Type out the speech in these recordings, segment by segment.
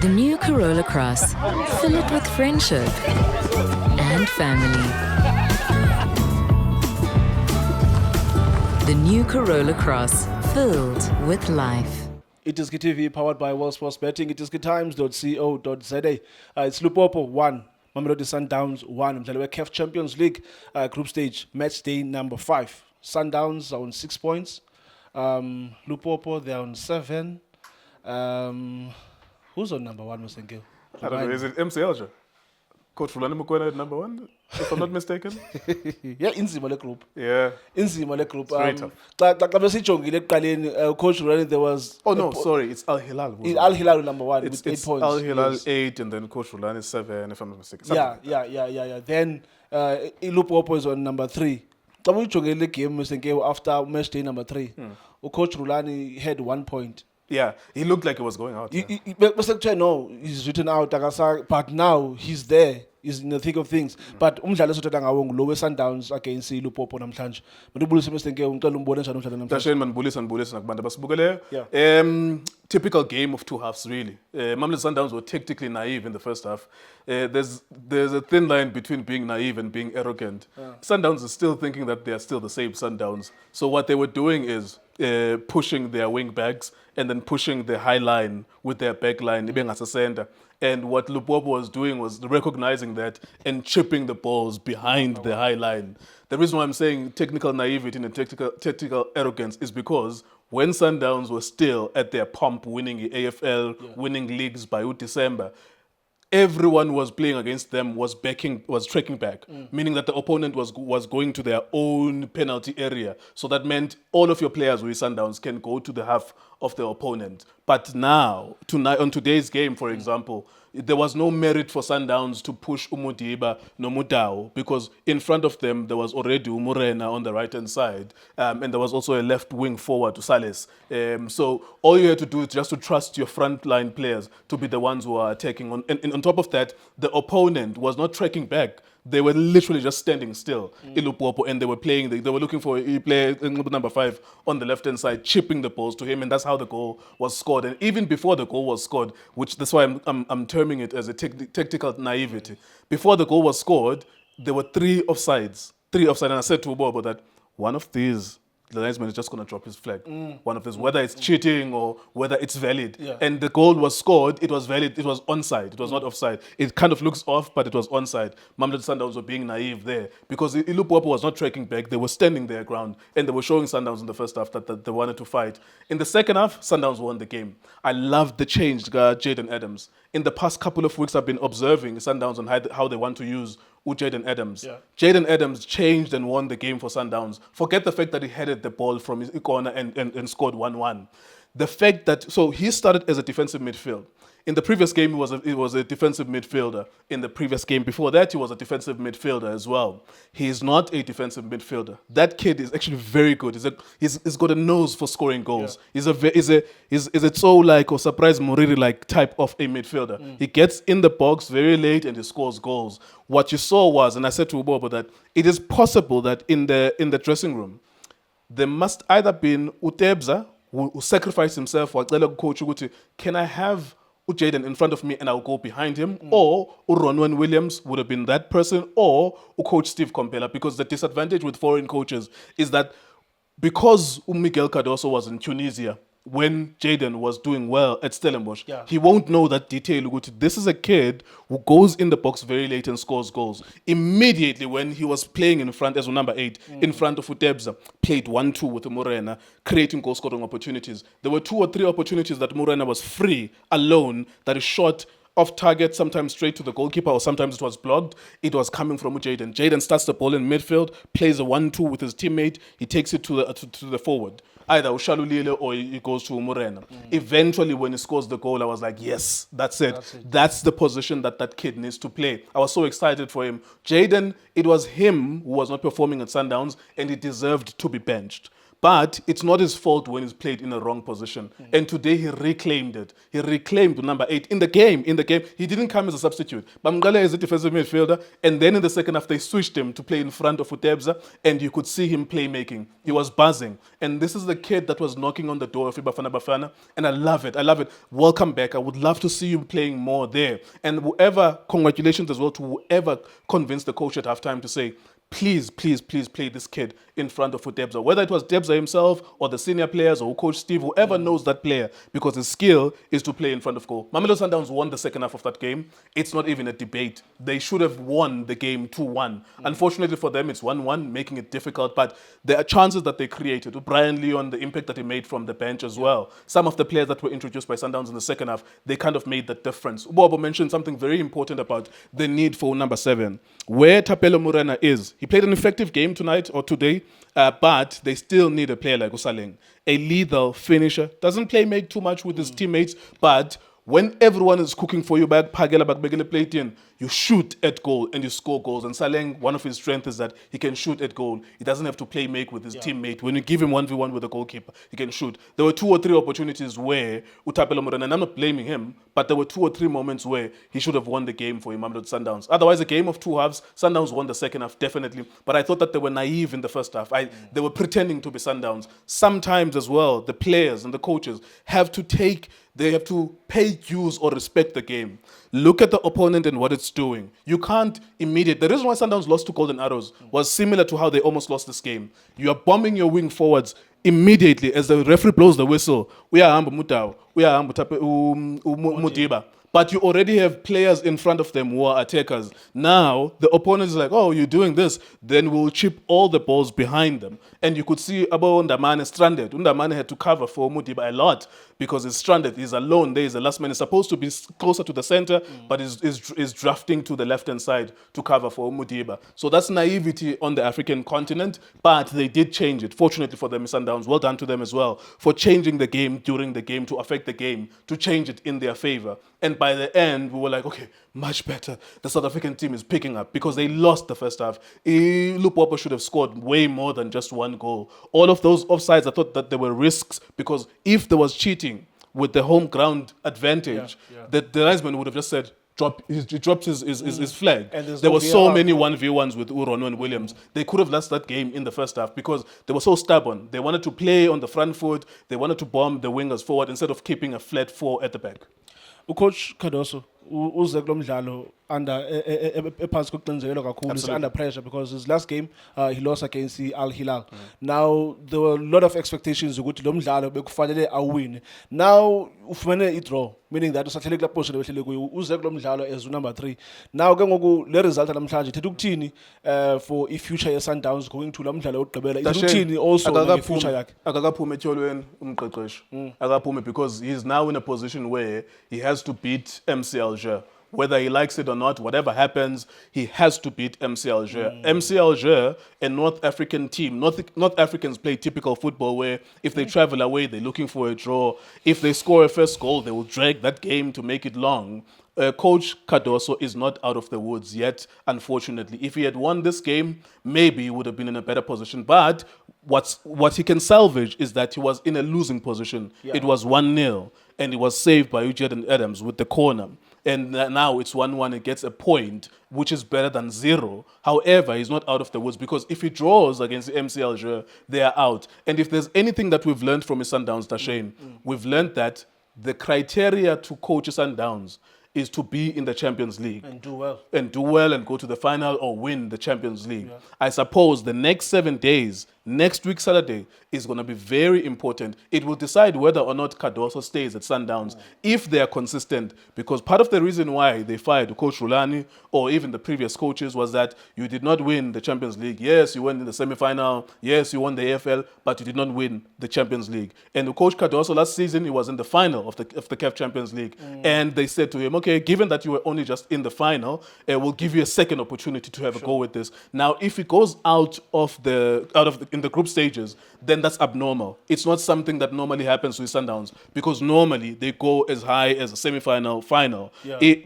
The new Corolla Cross. Fill it with friendship and family. The new Corolla Cross. Filled with life. iDiskiTV powered by World Sports Betting. iDiskiTimes.co.za. It's Lupopo 1. Mamelodi Sundowns 1. Mdlalo CAF Champions League group stage match day number 5. Sundowns are on 6 points. Lupopo, they're on 7. Who's on number 1, Mr. Nkewu? I don't know. Is it MCL? Coach Fulani Mukwena at number 1, if I'm not mistaken. Yeah, inzima le group. Yeah. Inzima le group. Very tough. Xa besijongile ekuqaleni, Coach Fulani, there was... Oh, no, sorry. It's Al Hilal. Al Hilal number 1 with 8 it's points. Al Hilal yes. 8 and then Coach Fulani 7, if I'm not mistaken. Yeah. Then Lupopo is on number 3. Xa besijongile le game, Mr. Nkewu, after match day number 3, Coach Rulani had 1 point. Yeah, he looked like he was going out. No, he's written out, but now he's there. He's in the thick of things. But umdlalo esothetha ngawo ngulowe Sundowns against Lupopo namhlanje. Mandibulise Mr. Nkewu, ngicela umbone njani umdlalo namhlanje. Tasheni manibulisa nakubantu abasibukeleyo. Typical game of two halves, really. Mamelodi Sundowns were tactically naive in the first half. There's a thin line between being naive and being arrogant. Sundowns is still thinking that they are still the same Sundowns. So what they were doing is pushing their wing backs and then pushing the high line with their back line, being as a center. And what Lupopo was doing was recognizing that and chipping the balls behind the high line. The reason why I'm saying technical naivety and tactical arrogance is because when Sundowns were still at their pomp, winning the AFL, winning leagues by December, everyone was playing against them was tracking back, meaning that the opponent was going to their own penalty area. So that meant all of your players with Sundowns can go to the half of the opponent. But now, on today's game, for example, there was no merit for Sundowns to push Umudiba no Mudao because in front of them there was already Umurena on the right-hand side and there was also a left wing forward to Sales. So all you had to do is just to trust your frontline players to be the ones who are attacking. And on top of that, the opponent was not tracking back. They were literally just standing still in Lupopo and they were playing. They were looking for a player, number 5, on the left-hand side, chipping the balls to him, and that's how the goal was scored. And even before the goal was scored, which that's why I'm terming it as a tactical naivety. Before the goal was scored, there were 3 offsides. And I said to Bobo that one of these, the linesman is just going to drop his flag. One of these, whether it's cheating or whether it's valid. Yeah. And the goal was scored, it was valid, it was onside, it was not offside. It kind of looks off, but it was onside. Mamelodi Sundowns were being naive there because Lupopo was not tracking back, they were standing their ground and they were showing Sundowns in the first half that they wanted to fight. In the second half, Sundowns won the game. I loved the change, Jayden Adams. In the past couple of weeks, I've been observing Sundowns and how they want to use Jayden Adams. Yeah. Jayden Adams changed and won the game for Sundowns. Forget the fact that he headed the ball from his corner and scored 1-1. The fact that, so he started as a defensive midfield. In the previous game, he was a defensive midfielder. In the previous game before that, he was a defensive midfielder as well. He is not a defensive midfielder. That kid is actually very good. He's got a nose for scoring goals. Yeah. He's a so-like or surprise Moriri-like type of a midfielder. He gets in the box very late and he scores goals. What you saw was, and I said to Ubobo that it is possible that in the dressing room, there must either been Utebza, who sacrificed himself, or coach, can I have Jayden in front of me and I'll go behind him, or Ronwen Williams would have been that person, or Coach Steve Kompela, because the disadvantage with foreign coaches is that because Miguel Cardoso was in Tunisia when Jayden was doing well at Stellenbosch, he won't know that detail. This is a kid who goes in the box very late and scores goals. Immediately when he was playing in front as number 8, in front of Utebza, played 1-2 with Morena, creating goal-scoring opportunities. There were 2 or 3 opportunities that Morena was free, alone, that he shot off target, sometimes straight to the goalkeeper, or sometimes it was blocked. It was coming from Jayden. Jayden starts the ball in midfield, plays a 1-2 with his teammate. He takes it to the forward. Either Ushalulile or he goes to Morena. Eventually, when he scores the goal, I was like, yes, that's it. That's the position that kid needs to play. I was so excited for him. Jayden, it was him who was not performing at Sundowns, and he deserved to be benched. But it's not his fault when he's played in a wrong position. And today he reclaimed it. He reclaimed number 8 in the game. He didn't come as a substitute. Bamgale is a defensive midfielder. And then in the second half, they switched him to play in front of Utebza. And you could see him playmaking. He was buzzing. And this is the kid that was knocking on the door of Bafana Bafana. And I love it. I love it. Welcome back. I would love to see you playing more there. And congratulations as well to whoever convinced the coach at halftime to say, please play this kid in front of Utebza. Whether it was Debza himself or the senior players or Coach Steve, whoever knows that player, because his skill is to play in front of goal. Mamelodi Sundowns won the second half of that game. It's not even a debate. They should have won the game 2-1. Unfortunately for them, it's 1-1, making it difficult. But there are chances that they created. Brian Leon, the impact that he made from the bench as well. Some of the players that were introduced by Sundowns in the second half, they kind of made that difference. Bobo mentioned something very important about the need for number 7. Where Tapelo Morena is, he played an effective game tonight or today, but they still need a player like Usaleng. A lethal finisher. Doesn't make too much with his teammates, but when everyone is cooking for you, back Pagela, back Begele plate in, you shoot at goal and you score goals. And Saleng, one of his strengths is that he can shoot at goal. He doesn't have to make with his teammate. When you give him 1v1 with the goalkeeper, he can shoot. There were 2 or 3 opportunities where Utapelo Morena, and I'm not blaming him, but there were 2 or 3 moments where he should have won the game for Mamelodi Sundowns. Otherwise, a game of 2 halves, Sundowns won the second half, definitely. But I thought that they were naive in the first half. They were pretending to be Sundowns. Sometimes as well, the players and the coaches have to pay dues or respect the game. Look at the opponent and what it's doing. You can't the reason why Sundowns lost to Golden Arrows was similar to how they almost lost this game. You are bombing your wing forwards immediately as the referee blows the whistle. We are Mutau, we are Mutiba. But you already have players in front of them who are attackers. Now, the opponent is like, oh, you're doing this. Then we'll chip all the balls behind them. And you could see Abo Ndamane stranded. Ndamane had to cover for Mutiba a lot because he's stranded. He's alone there. He's the last man. He's supposed to be closer to the center, but is drafting to the left-hand side to cover for Mutiba. So that's naivety on the African continent, but they did change it. Fortunately for them, Sundowns, well done to them as well for changing the game during the game to affect the game, to change it in their favor. And by the end, we were like, okay, much better. The South African team is picking up because they lost the first half. Lupopo should have scored way more than just 1 goal. All of those offsides, I thought that there were risks because if there was cheating with the home ground advantage, the linesman would have just said, he dropped his flag. And there were so many 1v1s with Urono and Williams. They could have lost that game in the first half because they were so stubborn. They wanted to play on the front foot. They wanted to bomb the wingers forward instead of keeping a flat 4 at the back. Coach Cardoso, uze kulo mdlalo ephansi kokuxinzelelwa kakhulu, is under pressure because his last game he lost against Al Hilal. Now there were a lot of expectations ukuthi lo mdlalo bekufanele awine. Now ufumene i-draw, meaning that usahlele kula position behlele kuyo, uze kulo mdlalo as number 3. Now ke ngoku le result namhlanje ithetha ukuthini for i-future ye-Sundowns going to lo mdlalo wokugqibela, ithetha ukuthini also nge-future yakhe. Akakaphumi etyholweni umqeqeshi. Akaphumi because he's now in a position where he has to beat MC Alger. Whether he likes it or not, whatever happens, he has to beat MC Alger. MC Alger, a North African team. North Africans play typical football where if they travel away, they're looking for a draw. If they score a first goal, they will drag that game to make it long. Coach Cardoso is not out of the woods yet, unfortunately. If he had won this game, maybe he would have been in a better position. But what he can salvage is that he was in a losing position. Yeah. It was 1-0, and it was saved by Jayden Adams with the corner. And now it's 1-1, it gets a point, which is better than 0. However, he's not out of the woods because if he draws against the MC Alger, they are out. And if there's anything that we've learned from his Sundowns, Dashane, we've learned that the criteria to coach Sundowns is to be in the Champions League. And do well. And do well and go to the final or win the Champions League. Yeah. I suppose the next 7 days, next week Saturday, is going to be very important. It will decide whether or not Cardoso stays at Sundowns if they are consistent. Because part of the reason why they fired Coach Rulani or even the previous coaches was that you did not win the Champions League. Yes, you went in the semi-final. Yes, you won the AFL, but you did not win the Champions League. And Coach Cardoso last season, he was in the final of the CAF Champions League. And they said to him, okay, given that you were only just in the final, we'll give you a second opportunity to have a go with this. Now, if he goes out of the in the group stages, then that's abnormal. It's not something that normally happens with Sundowns because normally they go as high as a semi-final, final.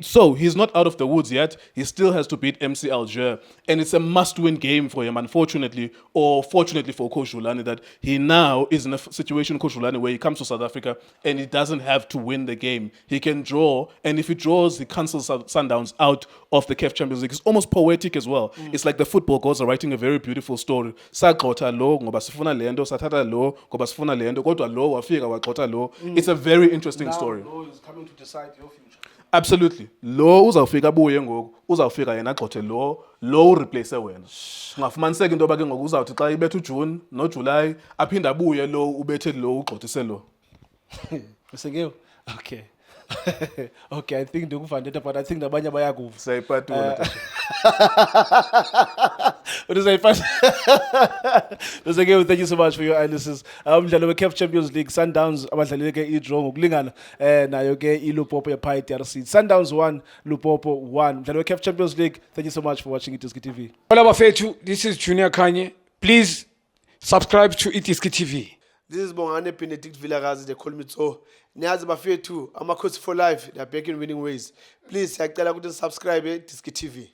So he's not out of the woods yet. He still has to beat MC Alger, and it's a must-win game for him, unfortunately, or fortunately for Coach Julani, that he now is in a situation, Coach Julani, where he comes to South Africa and he doesn't have to win the game. He can draw, and if he draws, he cancels Sundowns out of the CAF Champions League. It's almost poetic as well. It's like the football gods are writing a very beautiful story. Sagxotha lo ngoba sifuna lento, sathatha lo ngoba sifuna lento, kodwa lo wafika wagxotha lo. It's a very interesting story. Now Lo is coming to decide your future. Absolutely. Lo uzawufika abuye ngoku, uzawufika yena agxothe lo ureplace wena. Ngafumaniseka into yoba ke ngoku uzawuthi xa ibetha uJune noJuly aphinde abuye lo ubethe lo ugxothise lo. Mr. Nkewu, okay. Okay, I think ndikuvandeta, but I think nabanye bayakuva. Sayiphatula. Mr. Nkewu, thank you so much for your analysis. Umdlalo we-CAF Champions League, Sundowns abadlalile ke i-draw ngokulingana nayo ke iLupopo ye-Pi DRC. Sundowns 1, Lupopo 1. Umdlalo we-CAF Champions League. Thank you so much for watching iDiskiTV. Hola bafethu, this is Junior Kanye. Please subscribe to iDiskiTV. This is Bongane Benedict Villagazi, they call me so. Niyazi bafethu, Amakhosi for life, they are back in winning ways. Please, siyacela ukuthi subscribe iDiskiTV.